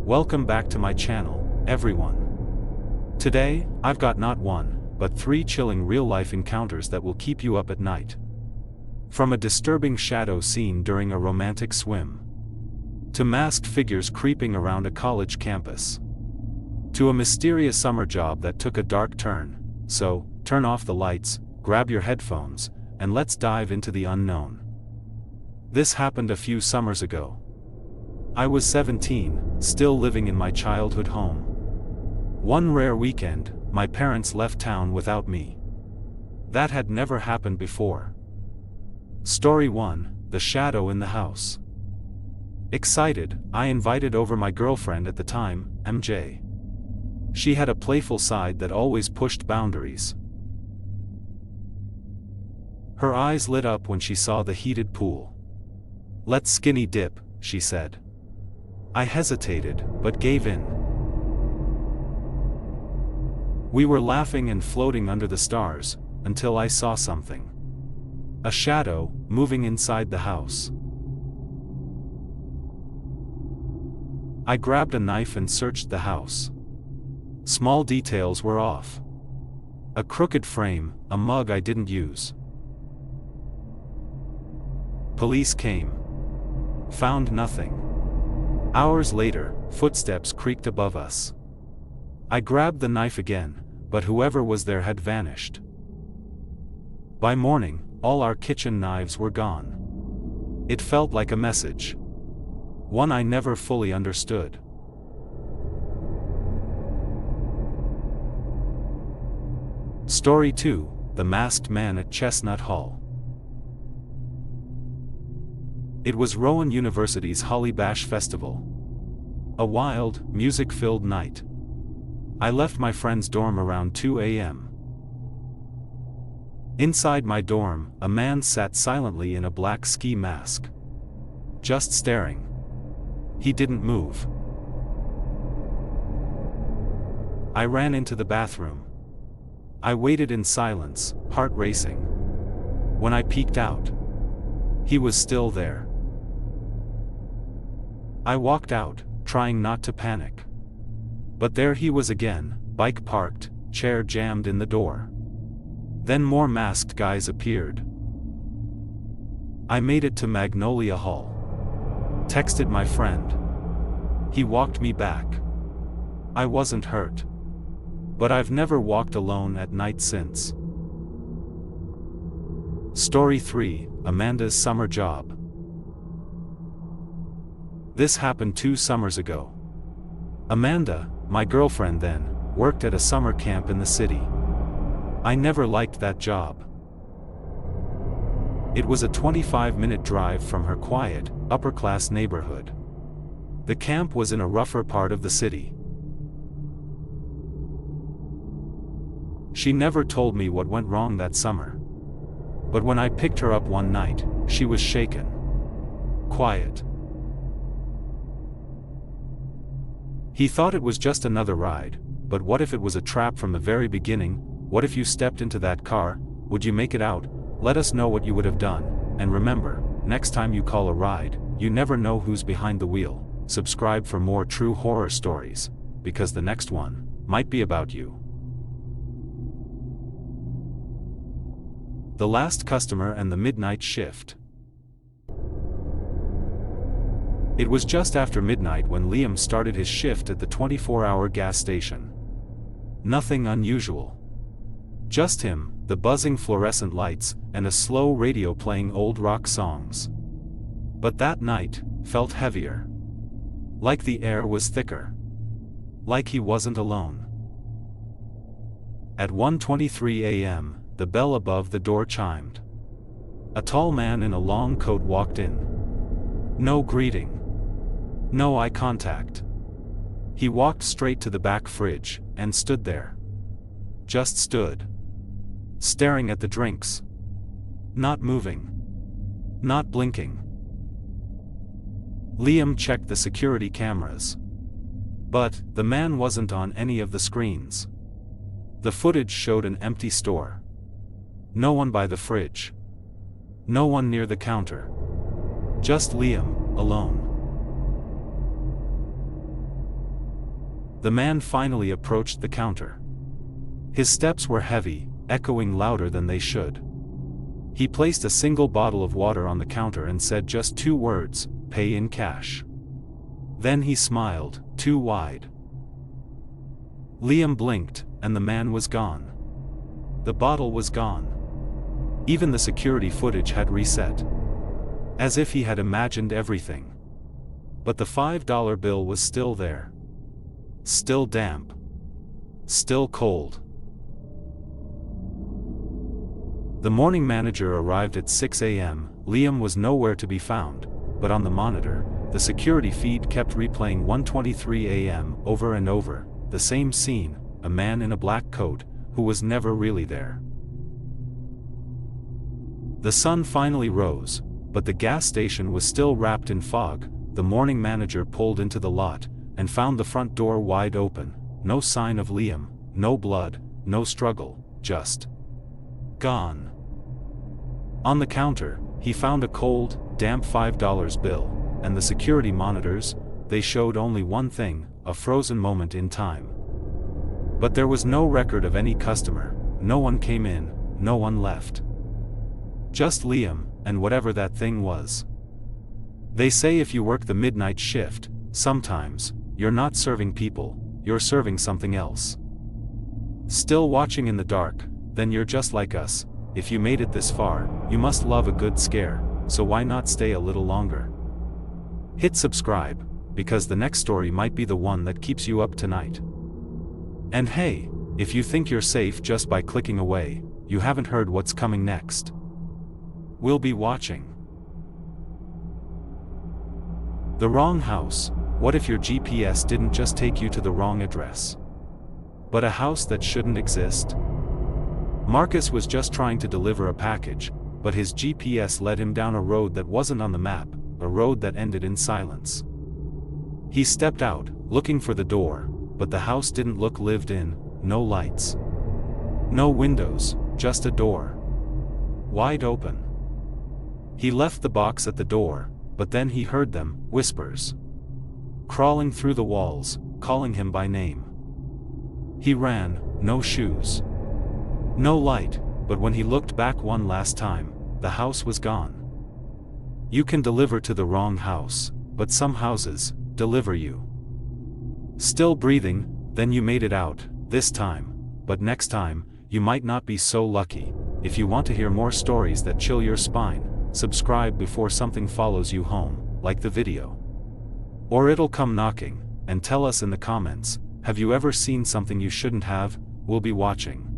Welcome back to my channel, everyone. Today, I've got not one, but 3 chilling real-life encounters that will keep you up at night. From a disturbing shadow seen during a romantic swim, to masked figures creeping around a college campus, to a mysterious summer job that took a dark turn. So, turn off the lights, grab your headphones, and let's dive into the unknown. This happened a few summers ago. I was 17, still living in my childhood home. One rare weekend, my parents left town without me. That had never happened before. Story 1: The Shadow in the House. Excited, I invited over my girlfriend at the time, MJ. She had a playful side that always pushed boundaries. Her eyes lit up when she saw the heated pool. "Let's skinny dip," she said. I hesitated, but gave in. We were laughing and floating under the stars, until I saw something. A shadow, moving inside the house. I grabbed a knife and searched the house. Small details were off. A crooked frame, a mug I didn't use. Police came. Found nothing. Hours later, footsteps creaked above us. I grabbed the knife again, but whoever was there had vanished. By morning, all our kitchen knives were gone. It felt like a message. One I never fully understood. Story 2: The Masked Man at Chestnut Hall. It was Rowan University's Holly Bash Festival. A wild, music-filled night. I left my friend's dorm around 2 a.m. Inside my dorm, a man sat silently in a black ski mask. Just staring. He didn't move. I ran into the bathroom. I waited in silence, heart racing. When I peeked out, he was still there. I walked out, trying not to panic. But there he was again, bike parked, chair jammed in the door. Then more masked guys appeared. I made it to Magnolia Hall. Texted my friend. He walked me back. I wasn't hurt. But I've never walked alone at night since. Story 3: Amanda's Summer Job. This happened 2 summers ago. Amanda, my girlfriend then, worked at a summer camp in the city. I never liked that job. It was a 25-minute drive from her quiet, upper-class neighborhood. The camp was in a rougher part of the city. She never told me what went wrong that summer. But when I picked her up one night, she was shaken. Quiet. He thought it was just another ride, but what if it was a trap from the very beginning? What if you stepped into that car? Would you make it out? Let us know what you would have done, and remember, next time you call a ride, you never know who's behind the wheel. Subscribe for more true horror stories, because the next one might be about you. The Last Customer and the Midnight Shift. It was just after midnight when Liam started his shift at the 24-hour gas station. Nothing unusual. Just him, the buzzing fluorescent lights, and a slow radio playing old rock songs. But that night felt heavier. Like the air was thicker. Like he wasn't alone. At 1:23 a.m., the bell above the door chimed. A tall man in a long coat walked in. No greeting. No eye contact. He walked straight to the back fridge, and stood there. Just stood. Staring at the drinks. Not moving. Not blinking. Liam checked the security cameras. But, the man wasn't on any of the screens. The footage showed an empty store. No one by the fridge. No one near the counter. Just Liam, alone. The man finally approached the counter. His steps were heavy, echoing louder than they should. He placed a single bottle of water on the counter and said just 2 words, "Pay in cash." Then he smiled, too wide. Liam blinked, and the man was gone. The bottle was gone. Even the security footage had reset. As if he had imagined everything. But the $5 bill was still there. Still damp. Still cold. The morning manager arrived at 6 a.m. Liam was nowhere to be found, but on the monitor, the security feed kept replaying 1:23 a.m. over and over, the same scene, a man in a black coat, who was never really there. The sun finally rose, but the gas station was still wrapped in fog. The morning manager pulled into the lot, and found the front door wide open, no sign of Liam, no blood, no struggle, just gone. On the counter, he found a cold, damp $5 bill, and the security monitors, they showed only one thing, a frozen moment in time. But there was no record of any customer, no one came in, no one left. Just Liam, and whatever that thing was. They say if you work the midnight shift, sometimes, you're not serving people, you're serving something else. Still watching in the dark, then you're just like us. If you made it this far, you must love a good scare, so why not stay a little longer? Hit subscribe, because the next story might be the one that keeps you up tonight. And hey, if you think you're safe just by clicking away, you haven't heard what's coming next. We'll be watching. The wrong house. What if your GPS didn't just take you to the wrong address, but a house that shouldn't exist? Marcus was just trying to deliver a package, but his GPS led him down a road that wasn't on the map, a road that ended in silence. He stepped out, looking for the door, but the house didn't look lived in, no lights. No windows, just a door. Wide open. He left the box at the door, but then he heard them, whispers. Crawling through the walls, calling him by name. He ran, no shoes. No light, but when he looked back one last time, the house was gone. You can deliver to the wrong house, but some houses deliver you. Still breathing, then you made it out, this time, but next time, you might not be so lucky. If you want to hear more stories that chill your spine, subscribe before something follows you home, like the video. Or it'll come knocking, and tell us in the comments, have you ever seen something you shouldn't have? We'll be watching.